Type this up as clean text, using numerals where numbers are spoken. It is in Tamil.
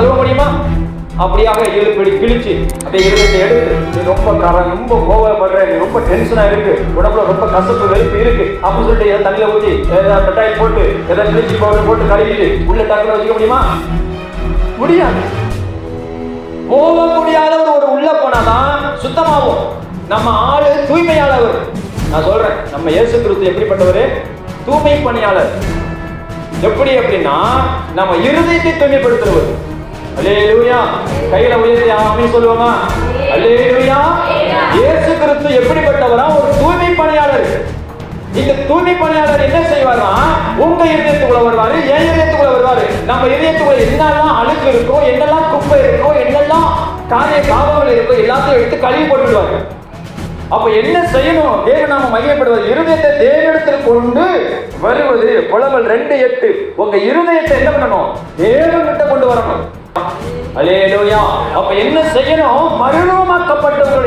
கழுவ முடியுமா? அப்படியாக இழுப்படி கிழிச்சு அப்படியே இருதயத்தை எடுத்து, நீ ரொம்ப கோவப்படுற, நீ ரொம்ப டென்ஷனா இருக்கு, உடம்புல ரொம்ப கசப்பு வெறுப்பு இருக்கு அப்படின்னு சொல்லிட்டு ஏதாவது தண்ணியில ஊற்றி ஏதாவது பெட்டாயில் போட்டு ஏதாவது பிளீச்சிங் பவுடர் போட்டு கழுவிட்டு உள்ள டக்குனு வச்சுக்க முடியுமா? முடியாது. போக முடியாதவர் ஒரு உள்ள போனாதான் சுத்தமாகும். நம்ம ஆளு தூய்மையாளவர். நான் சொல்றேன், நம்ம இயேசு கிறிஸ்து எப்படிப்பட்டவர்? தூய்மை பணியாளர். எப்படி அப்படின்னா நம்ம இருதயத்தை தூய்மைப்படுத்துறவர். அல்லேலூயா. கையில உயர்த்தி ஆமென் சொல்லுவோமா? அல்லேலூயா. இயேசு கிறிஸ்து எப்படிப்பட்டவரா? ஒரு தூய்மை பணியாளர். இந்த தூய்மை பணியாளர் என்ன செய்வாரா? உங்க இதயத்துக்குள்ள வருவாரு, என் இதயத்துக்குள்ள வருவாரு. நம்ம இதயத்துக்குள்ள என்னெல்லாம் அழுக்கு இருக்கோ, என்னெல்லாம் குப்பை இருக்கோ, என்னெல்லாம் காரியங்கள் இருக்கோ எல்லாத்தையும் எடுத்து கழுவி போட்டுடுவாங்க. அப்ப என்ன செய்யணும்? தேவநாம மையப்படுவது, இருதயத்தை தேவனிடத்தில் கொண்டு வருவது. புலவல் 2:8. உங்க இருதயத்தை என்ன பண்ணணும்? தேவனிட்ட கொண்டு வரணும். அல்லேலூயா. அப்ப என்ன செய்யணும்? மறுரூபமாக்கப்பட்டவங்க